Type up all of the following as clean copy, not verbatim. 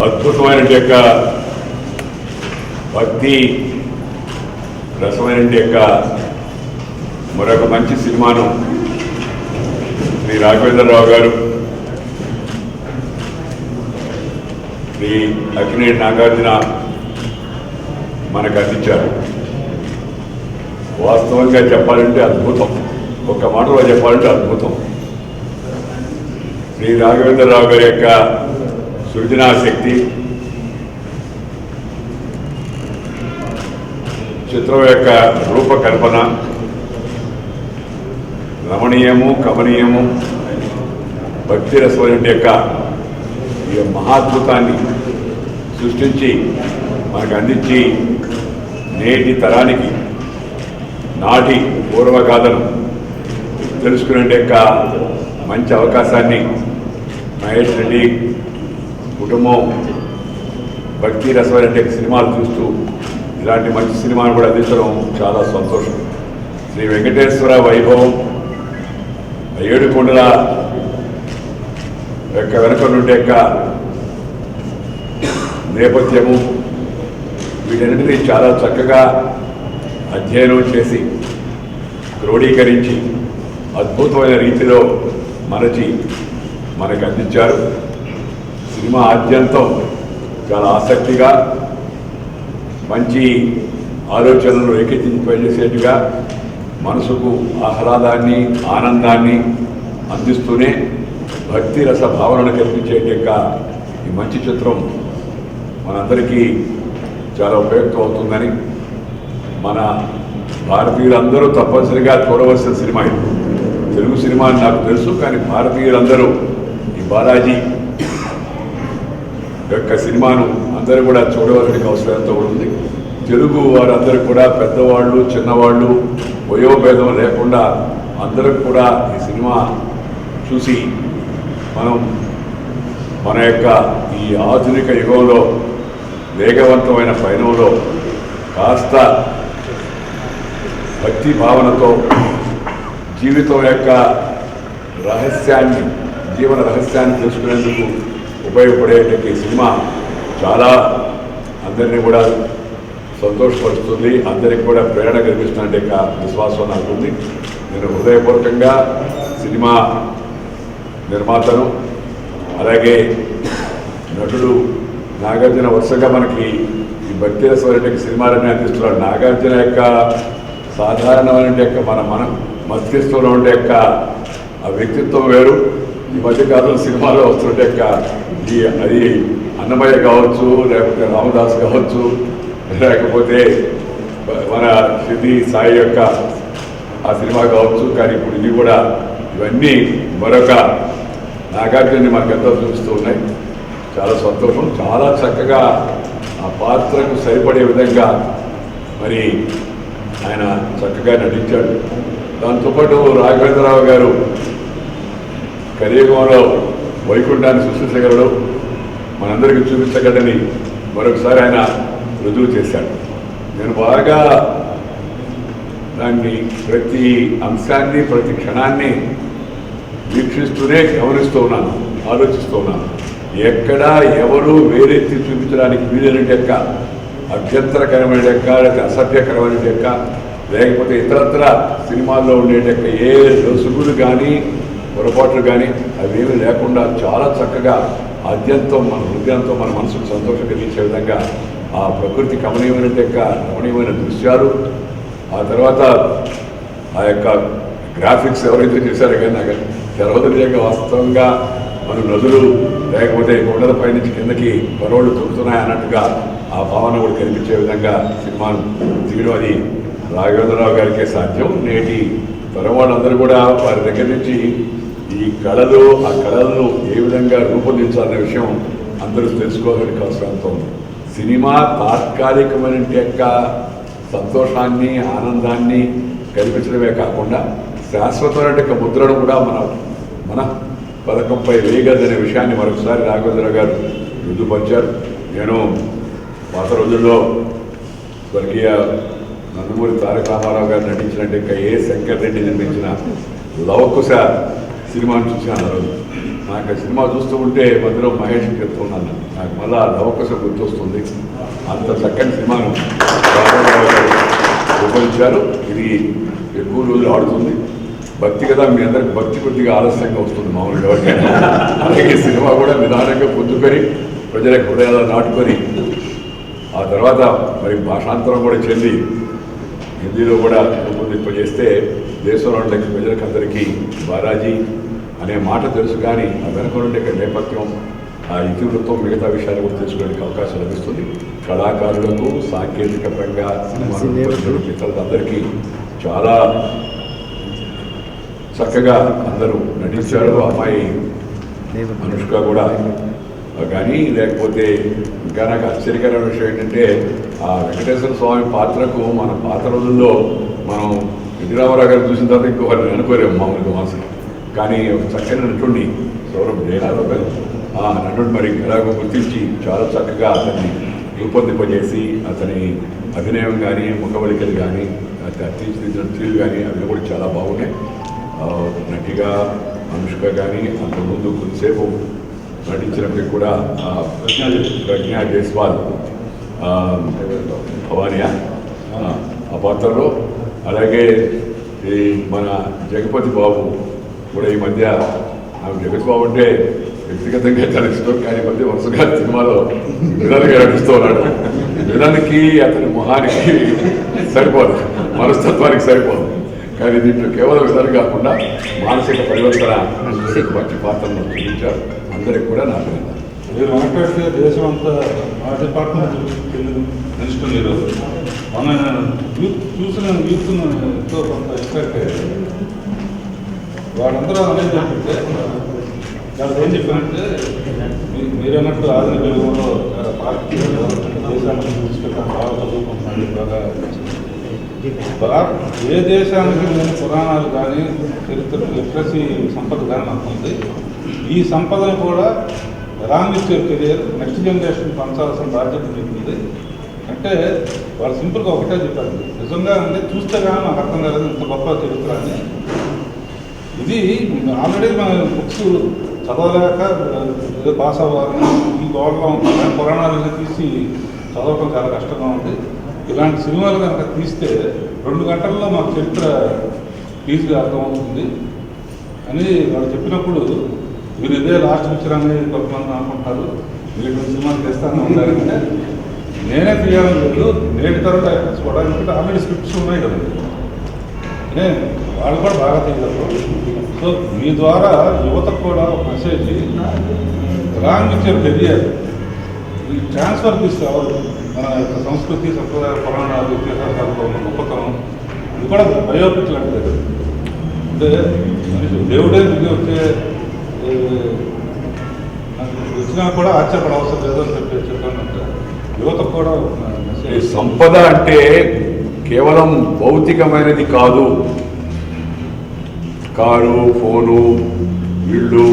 అద్భుతమైన యొక్క భక్తి రసమైన యొక్క మరొక మంచి సినిమాను శ్రీ రాఘవేంద్రరావు గారు శ్రీ అక్కినేని నాగార్జున మనకు అందించారు. వాస్తవంగా చెప్పాలంటే అద్భుతం, ఒక్క మాటలో చెప్పాలంటే అద్భుతం. శ్రీ రాఘవేంద్రరావు గారి యొక్క సృజనాశక్తి, చిత్రం యొక్క రూపకల్పన రమణీయము, కమనీయము, భక్తి రసమైన యొక్క ఈ మహాద్భుతాన్ని సృష్టించి మనకు అందించి నేటి తరానికి నాటి పూర్వగాథను తెలుసుకునే యొక్క మంచి అవకాశాన్ని మహేష్ రెడ్డి కుటుంబం భక్తి రసమైన సినిమాలు చూస్తూ ఇలాంటి మంచి సినిమాను కూడా అందించడం చాలా సంతోషం. శ్రీ వెంకటేశ్వర వైభవం, ఏడుకొండల యొక్క వెనుక నుండి యొక్క నేపథ్యము, వీటన్నిటినీ చాలా చక్కగా అధ్యయనం చేసి క్రోడీకరించి అద్భుతమైన రీతిలో మరచి మనకు అందించారు. సినిమా ఆద్యంతం చాలా ఆసక్తిగా మంచి ఆలోచనలు రేకెత్తింపజేసేట్టుగా మనసుకు ఆహ్లాదాన్ని, ఆనందాన్ని అందిస్తూనే భక్తి రస భావనను కల్పించే యొక్క ఈ మంచి చిత్రం మనందరికీ చాలా ఉపయుక్తం అవుతుందని, మన భారతీయులందరూ తప్పనిసరిగా చూడవలసిన సినిమా ఇది. తెలుగు సినిమా అని నాకు తెలుసు, కానీ భారతీయులందరూ ఈ బాలాజీ యొక్క సినిమాను అందరూ కూడా చూడవలసిన అవసరంతో ఉంది. తెలుగు వారందరూ కూడా పెద్దవాళ్ళు, చిన్నవాళ్ళు, వయోభేదం లేకుండా అందరూ కూడా ఈ సినిమా చూసి మనం మన యొక్క ఈ ఆధునిక యుగంలో వేగవంతమైన పయనంలో కాస్త భక్తి భావనతో జీవితం యొక్క రహస్యాన్ని, జీవన రహస్యాన్ని తెలుసుకునేందుకు ఉపయోగపడే సినిమా చాలా అందరినీ కూడా సంతోషపరుస్తుంది, అందరికీ కూడా ప్రేరణ కల్పిస్తున్నట్టు యొక్క విశ్వాసం నాకు ఉంది. నేను హృదయపూర్వకంగా సినిమా నిర్మాతను, అలాగే నటుడు నాగార్జున వరుసగా మనకి ఈ భక్తి రసమైన సినిమాలన్నీ అందిస్తున్నాడు. నాగార్జున యొక్క సాధారణమైన యొక్క మన మస్తిష్కంలో ఉండే యొక్క ఆ వ్యక్తిత్వం వేరు. ఈ మధ్యకాలంలో సినిమాలో వస్తున్న యొక్క అది అన్నమయ్య కావచ్చు, లేకపోతే రామదాస్ కావచ్చు, లేకపోతే మన సిద్ధి సాయి యొక్క ఆ సినిమా కావచ్చు. కానీ ఇప్పుడు ఇది కూడా, ఇవన్నీ మరొక నాగార్జున్ని మనకు ఎంతో చూపిస్తూ ఉన్నాయి. చాలా సంతోషం. చాలా చక్కగా ఆ పాత్రకు సరిపడే విధంగా మరి ఆయన చక్కగా నటించాడు. దాంతోపాటు రాఘవేంద్రరావు గారు కలియుగంలో వైకుంఠాన్ని సృష్టించగలడు, మనందరికీ చూపించగలని మరొకసారి ఆయన రుజువు చేశాడు. నేను బాగా దాన్ని ప్రతి అంశాన్ని, ప్రతి క్షణాన్ని వీక్షిస్తూనే గమనిస్తూ ఉన్నాను, ఆలోచిస్తూ ఉన్నాను. ఎక్కడా ఎవరు వేరెత్తి చూపించడానికి వీలైన యొక్క అభ్యంతరకరమైన యొక్క, లేకపోతే అసభ్యకరమైన యొక్క, లేకపోతే ఇతరత్ర సినిమాల్లో ఉండే యొక్క ఏ లొసుగులు కానీ పొరపాట్లు కానీ అవేమీ లేకుండా చాలా చక్కగా ఆద్యంతో మన హృదయంతో మన మనసుకు సంతోషం కలిగించే విధంగా ఆ ప్రకృతి కమనీయమైన యొక్క రమణీయమైన దృశ్యాలు, ఆ తర్వాత ఆ యొక్క గ్రాఫిక్స్ ఎవరైతే చేశారో కానీ నాకు తెలవదు. వాస్తవంగా మన నదులు లేకపోతే కొండలపై నుంచి కిందకి పరోళ్ళు తొక్కుతున్నాయి అన్నట్టుగా ఆ భావన కూడా కనిపించే విధంగా సినిమాను తీయడం అది రాఘవేంద్రరావు గారికే సాధ్యం. నేటి తరం వాళ్ళందరూ కూడా వారి దగ్గర నుంచి ఈ కళలు, ఆ కళలను ఏ విధంగా రూపొందించాలనే విషయం అందరూ తెలుసుకోవాలని అవసరంతో ఉంది. సినిమా తాత్కాలికమైన యొక్క సంతోషాన్ని, ఆనందాన్ని కల్పించడమే కాకుండా శాశ్వతమైన యొక్క ముద్రను కూడా మన పథకంపై వేయగలదనే విషయాన్ని మరొకసారి రాఘవేంద్ర గారు రుజుపరిచారు. నేను పాత రోజుల్లో స్వర్గీయ నందమూరి తారక రామారావు గారు నటించినట్టు ఏ శంకర్ రెడ్డి నిర్మించిన లవకుశ సినిమాను చూసిన రోజు నాకు సినిమా చూస్తూ ఉంటే మధ్యలో మహేష్ చెప్తున్నాను, నాకు మళ్ళా అవకాశం గుర్తొస్తుంది. అంత చక్కని సినిమాను రూపొందించారు. ఇది ఎక్కువ రోజులు ఆడుతుంది. భక్తి కదా, మీ అందరికి భక్తి కొద్దిగా ఆలస్యంగా వస్తుంది మామూలుగా. అలాగే సినిమా కూడా నిదానంగా పొందుకొని ప్రజల హృదయాలు నాటుకొని ఆ తర్వాత మరి భాషాంతరం కూడా చెంది హిందీలో కూడా రూపొందింపజేస్తే దేశంలో ఉండే ప్రజలకు అందరికీ బాలాజీ అనే మాట తెలుసు, కానీ ఆ వెనుక నుండి నేపథ్యం, ఆ ఇతివృత్తం, మిగతా విషయాలు కూడా తెలుసుకోవడానికి అవకాశం లభిస్తుంది. కళాకారులకు, సాంకేతిక పరంగా సినిమా మిత్రులందరికీ చాలా చక్కగా అందరూ నటించారు. అమ్మాయి అనుష్క కూడా కానీ, లేకపోతే ఇంకా నాకు ఆశ్చర్యకరమైన విషయం ఏంటంటే ఆ వెంకటేశ్వర స్వామి పాత్రకు మన పాత రోజుల్లో మనం ఎన్టీరామారావు గారు చూసిన తర్వాత ఇంకొకరిని అనుకోలేము మామూలుగా మనసులో. కానీ ఒక చక్కని నటుడిని సౌరభ్ జయరావు ఆ నటుడు మరి ఎలాగో గుర్తించి చాలా చక్కగా అతన్ని రూపొందింపజేసి అతని అభినయం కానీ, ముఖవళికలు కానీ, తీర్చిదిద్దిన తీరు కానీ అవి కూడా చాలా బాగున్నాయి. నటిగా అనుష్క కానీ అంతకుముందు కొద్దిసేపు నటించినప్పటికీ కూడా ప్రజ్ఞా జైస్వాల్ భవానియా ఆ పాత్రలో, అలాగే ఈ మన జగపతి బాబు కూడా ఈ మధ్య నాకు జగపతి బాబు అంటే వ్యక్తిగతంగా చాలా ఇష్టం, కానీ మధ్య వరుసగా సినిమాలో విలన్గా నటిస్తూ ఉన్నాడు. విలన్కి అతని మొహానికి సరిపోదు, మనస్తత్వానికి సరిపోదు. కానీ దీంట్లో కేవలం విధానం కాకుండా మానసిక పరివర్తన మంచి పాత్రను చూపించారు. అందరికి కూడా నా అభినందన. మీరు మాట్లాడితే దేశం అంతా మా డిపార్ట్మెంట్ మినిస్టర్ మీరు మన యూత్ చూసిన యూత్ను ఎంతో కొంత ఎక్స్పెక్ట్ అయ్యారు. వాళ్ళందరూ అనేది ఏంటంటే దానికి ఏం చెప్పారంటే మీరన్నట్టు ఆధునిక యుగంలో చాలా పార్టీ దేశానికి తీసుకెళ్ళడం బాగా చదువుకుంటున్నాడు. బాగా ఏ దేశానికి నేను పురాణాలు కానీ చరిత్ర లిటరసీ సంపద కానీ నాకు ఉంది. ఈ సంపదను కూడా రాంగ్ కెరియర్ నెక్స్ట్ జనరేషన్ పంచాల్సిన బాధ్యత ఉంటుంది. అంటే వాళ్ళు సింపుల్గా ఒకటే చెప్పారు, నిజంగా అంటే చూస్తే కానీ నాకు అర్థం కాలేదు ఇంత గొప్ప చరిత్ర అని. ఇది ఆల్రెడీ మన బుక్స్ చదవలేక ఏదో పాస్ అవ్వాలని ఈ గోడలో ఉంటుంది. పురాణాలను తీసి చదవటం చాలా కష్టంగా ఉంది. ఇలాంటి సినిమాలు కనుక తీస్తే 2 గంటల్లో మాకు చరిత్ర ఈజీగా అర్థమవుతుంది అని వాళ్ళు చెప్పినప్పుడు, మీరు ఇదే లాస్ట్ పిక్చర్ అనేది కొంతమంది అనుకుంటారు, మీరు సినిమాలు తెస్తానే ఉండాలంటే నేనే తీయాలని లేదు. నేటి తరం డైరెక్టర్స్ కూడా ఎందుకంటే ఆల్రెడీ స్క్రిప్ట్స్ ఉన్నాయి కదా, వాళ్ళు కూడా బాగా తీయగలరు. సో మీ ద్వారా యువతకు కూడా ఒక మెసేజ్, రాంగ్ పిక్చర్ కెరియర్ ఈ ట్రాన్స్ఫర్ తీసుకోవాలి. మన యొక్క సంస్కృతి, సంప్రదాయ, పురాణాలు, ఇతిహాసాలతో ఉన్న గొప్పతనం ఇది కూడా బయోపిక్ లాంటిదే కదా. అంటే మనిషి దేవుడే దిగి వచ్చే వచ్చినా కూడా ఆశ్చర్యపడ అవసరం లేదని చెప్పానంటే యువతకు కూడా మెసేజ్. సంపద అంటే కేవలం భౌతికమైనది కాదు. కారు, ఫోను, ఇళ్ళు,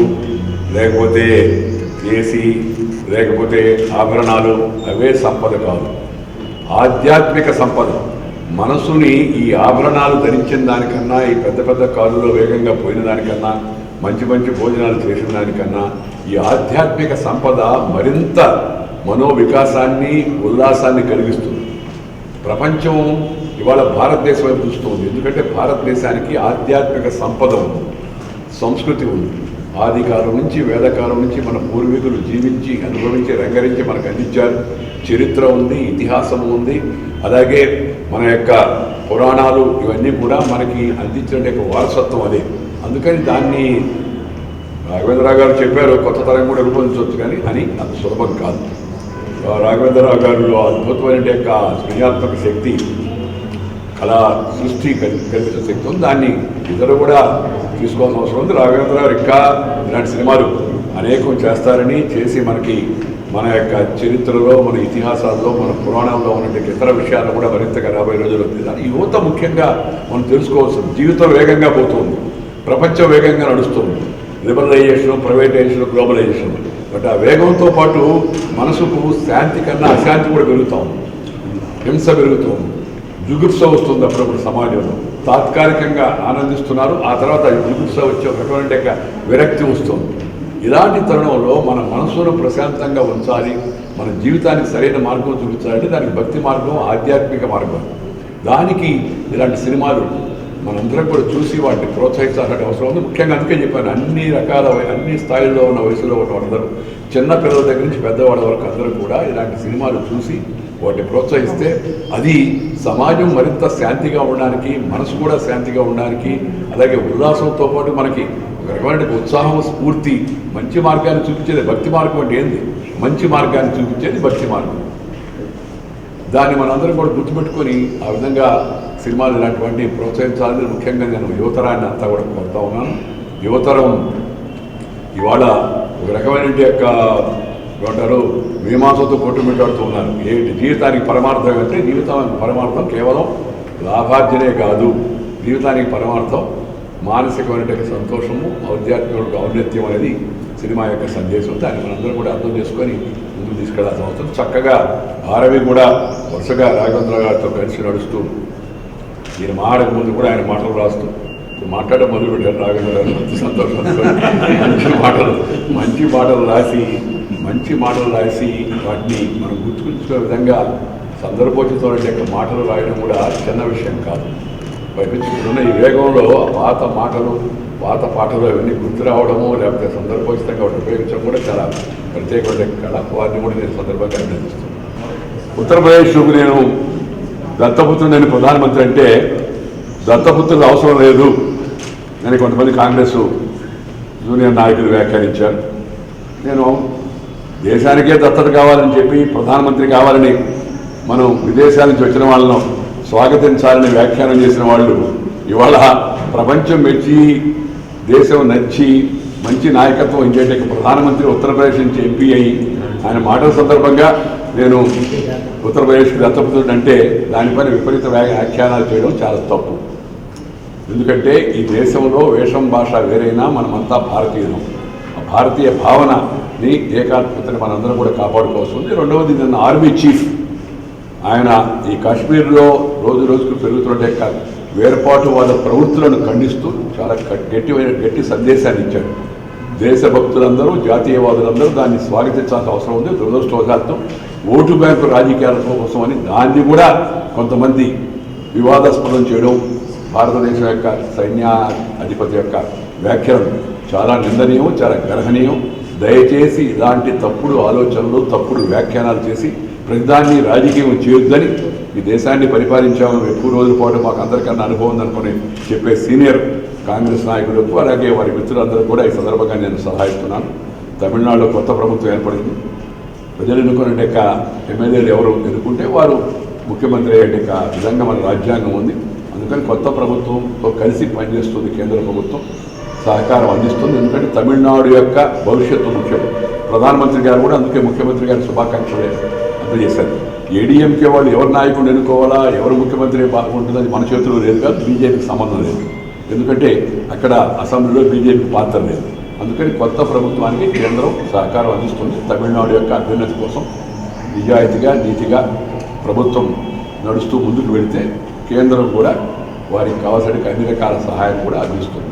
లేకపోతే ఏసీ, లేకపోతే ఆభరణాలు అవే సంపద కాదు. ఆధ్యాత్మిక సంపద. మనసుని ఈ ఆభరణాలు ధరించిన దానికన్నా, ఈ పెద్ద పెద్ద కారులో వేగంగా పోయిన దానికన్నా, మంచి మంచి భోజనాలు చేసిన దానికన్నా ఈ ఆధ్యాత్మిక సంపద మరింత మనోవికాసాన్ని, ఉల్లాసాన్ని కలిగిస్తుంది. ప్రపంచం ఇవాళ భారతదేశం వైపు చూస్తుంది. ఎందుకంటే భారతదేశానికి ఆధ్యాత్మిక సంపద ఉంది, సంస్కృతి ఉంది. ఆదికాలం నుంచి, వేదకాలం నుంచి మన పూర్వీకులు జీవించి, అనుభవించి, రంగరించి మనకు అందించారు. చరిత్ర ఉంది, ఇతిహాసం ఉంది. అలాగే మన యొక్క పురాణాలు ఇవన్నీ కూడా మనకి అందించిన యొక్క వారసత్వం అదే. అందుకని దాన్ని రాఘవేంద్రరావు గారు చెప్పారు, కొత్త తరం కూడా రూపొందించవచ్చు కానీ అని అంత సులభం కాదు. రాఘవేంద్రరావు గారిలో అద్భుతమైన యొక్క సృజనాత్మక శక్తి, కళా సృష్టి కల్పించే శక్తి ఉంది. దాన్ని ఇతరులు కూడా తీసుకోవాల్సిన అవసరం ఉంది. రాఘవేంద్రరావు ఇంకా ఇలాంటి సినిమాలు అనేకం చేస్తారని, చేసి మనకి మన యొక్క చరిత్రలో, మన ఇతిహాసాల్లో, మన పురాణాల్లో ఉన్నటువంటి ఇతర విషయాలు కూడా మరింతగా రాబోయే రోజులు ఉంది. దాని యువత ముఖ్యంగా మనం తెలుసుకోవాల్సింది. జీవితం వేగంగా పోతుంది, ప్రపంచం వేగంగా నడుస్తుంది. Liberalisation, privatisation, globalisation. బట్ ఆ వేగంతో పాటు మనసుకు శాంతి కన్నా అశాంతి కూడా పెరుగుతూ ఉంది, హింస పెరుగుతూ ఉంది, జుగుప్స వస్తుంది. అప్పుడప్పుడు సమాజంలో తాత్కాలికంగా ఆనందిస్తున్నారు, ఆ తర్వాత జుగుప్స వచ్చే ఒక రకమైన విరక్తి వస్తుంది. ఇలాంటి తరుణంలో మన మనసును ప్రశాంతంగా ఉంచాలి, మన జీవితానికి సరైన మార్గం చూపించాలంటే దానికి భక్తి మార్గం, ఆధ్యాత్మిక మార్గం. దానికి ఇలాంటి సినిమాలు మనందరం కూడా చూసి వాటిని ప్రోత్సహించాల్సిన అవసరం ఉంది. ముఖ్యంగా అందుకే చెప్పాను, అన్ని రకాల అన్ని స్థాయిల్లో ఉన్న వయసులో ఉన్న వాళ్ళందరూ, చిన్న పిల్లల దగ్గర నుంచి పెద్దవాళ్ళ వరకు అందరూ కూడా ఇలాంటి సినిమాలు చూసి వాటిని ప్రోత్సహిస్తే అది సమాజం మరింత శాంతిగా ఉండడానికి, మనసు కూడా శాంతిగా ఉండడానికి, అలాగే ఉల్లాసంతో పాటు మనకి ఒక రకమైన ఉత్సాహం, స్ఫూర్తి, మంచి మార్గాన్ని చూపించేది భక్తి మార్గం. అంటే ఏంది? మంచి మార్గాన్ని చూపించేది భక్తి మార్గం. దాన్ని మనందరం కూడా గుర్తుపెట్టుకొని ఆ విధంగా సినిమాలు ఇలాంటివన్నీ ప్రోత్సహించాలని ముఖ్యంగా నేను యువతరాన్ని అంతా కూడా కోరుతా ఉన్నాను. యువతరం ఇవాళ ఒక రకమైన ఏమంటారు మీమాంసంతో కొట్టుమిట్టాడుతూ ఉన్నారు. ఏంటి జీవితానికి పరమార్థం అంటే, జీవితానికి పరమార్థం కేవలం లాభార్జనే కాదు, జీవితానికి పరమార్థం మానసికమైన సంతోషము, ఆధ్యాత్మిక ఔన్నత్యం అనేది సినిమా యొక్క సందేశం. దాన్ని మనందరం కూడా అర్థం చేసుకొని ముందుకు తీసుకెళ్లాల్సిన అవసరం. చక్కగా భారవి కూడా వరుసగా రాఘవేంద్ర గారితో కలిసి నడుస్తూ, ఈయన మాటకు ముందు కూడా ఆయన మాటలు రాస్తూ మాట్లాడడం మొదలుపెట్టారు రాఘవేంద్ర గారు. మంచి సంతోషం. మంచి మాటలు రాసి వాటిని మనం గుర్తుకుంచుకునే విధంగా సందర్భోచితమైన యొక్క మాటలు రాయడం కూడా చిన్న విషయం కాదు. పైపించి ఇప్పుడున్న ఈ వేగంలో పాత మాటలు, పాత పాటలు అవన్నీ గుర్తు రావడము, లేకపోతే సందర్భోచితంగా వాటిని ఉపయోగించడం కూడా చాలా ప్రత్యేకమైన కళ. వారిని కూడా నేను సందర్భంగా అభినందిస్తున్నాను. ఉత్తరప్రదేశ్కు నేను దత్తపుత్రుడు, నేను ప్రధానమంత్రి అంటే దత్తపుత్రులు అవసరం లేదు అని కొంతమంది కాంగ్రెస్ జూనియర్ నాయకులు వ్యాఖ్యానించారు. నేను దేశానికే దత్తత కావాలని చెప్పి, ప్రధానమంత్రి కావాలని, మనం విదేశాల నుంచి వచ్చిన వాళ్ళను స్వాగతించాలని వ్యాఖ్యానం చేసిన వాళ్ళు ఇవాళ ప్రపంచం మెచ్చి, దేశం నచ్చి, మంచి నాయకత్వం ఇంకేట ప్రధానమంత్రి ఉత్తరప్రదేశ్ నుంచి ఎంపీ అయ్యి ఆయన మాటల సందర్భంగా నేను ఉత్తరప్రదేశ్కి దత్తపుత్రుడు అంటే దానిపైన విపరీత వ్యాఖ్యానాలు చేయడం చాలా తప్పు. ఎందుకంటే ఈ దేశంలో వేషం, భాష వేరైనా మనమంతా భారతీయులం. ఆ భారతీయ భావనని, ఏకాత్మతని మనందరం కూడా కాపాడుకోవాల్సి ఉంది. రెండవది, నిన్న ఆర్మీ చీఫ్ ఆయన ఈ కాశ్మీర్లో రోజు రోజుకు పెరుగుతున్నట్టే కాదు, వేర్పాటు వాళ్ళ ప్రవృత్తులను ఖండిస్తూ చాలా గట్టి సందేశాన్ని ఇచ్చాడు. దేశభక్తులందరూ, జాతీయవాదులందరూ దాన్ని స్వాగతించాల్సిన అవసరం ఉంది. దురదృష్టవశాత్తు ఓటు బ్యాంకు రాజకీయాల కోసం అని దాన్ని కూడా కొంతమంది వివాదాస్పదం చేయడం, భారతదేశం యొక్క సైన్యాధిపతి యొక్క వ్యాఖ్యలు చాలా నిందనీయం, చాలా గర్హనీయం. దయచేసి ఇలాంటి తప్పుడు ఆలోచనలు, తప్పుడు వ్యాఖ్యానాలు చేసి ప్రతిదాన్ని రాజకీయం చేయొద్దని, ఈ దేశాన్ని పరిపాలించామని ఎక్కువ రోజుల పాటు మాకు అందరికన్నా అనుభవం ఉందనుకుని చెప్పే సీనియర్ కాంగ్రెస్ నాయకులకు, అలాగే వారి మిత్రులందరూ కూడా ఈ సందర్భంగా నేను సలహా ఇస్తున్నాను. తమిళనాడులో కొత్త ప్రభుత్వం ఏర్పడింది. ప్రజలు ఎన్నుకునే ఎమ్మెల్యేలు ఎవరు ఎన్నుకుంటే వారు ముఖ్యమంత్రి అయ్యే విధంగా మన రాజ్యాంగం ఉంది. అందుకని కొత్త ప్రభుత్వంతో కలిసి పనిచేస్తుంది కేంద్ర ప్రభుత్వం, సహకారం అందిస్తుంది. ఎందుకంటే తమిళనాడు యొక్క భవిష్యత్తు ముఖ్యం. ప్రధానమంత్రి గారు కూడా అందుకే ముఖ్యమంత్రి గారి శుభాకాంక్షలు అందజేశారు. ఏడీఎంకే వాళ్ళు ఎవరు నాయకుడు ఎన్నుకోవాలా, ఎవరు ముఖ్యమంత్రి బాగుంటుందని మన చేతుల్లో లేదు కాదు, బీజేపీకి సంబంధం లేదు. ఎందుకంటే అక్కడ అసెంబ్లీలో బీజేపీ పాత్ర లేదు. అందుకని కొత్త ప్రభుత్వానికి కేంద్రం సహకారం అందిస్తుంది. తమిళనాడు యొక్క అభ్యున్నతి కోసం నిజాయితీగా, నీతిగా ప్రభుత్వం నడుస్తూ ముందుకు వెళితే కేంద్రం కూడా వారికి కావాల్సిన అన్ని రకాల సహాయం కూడా అందిస్తుంది.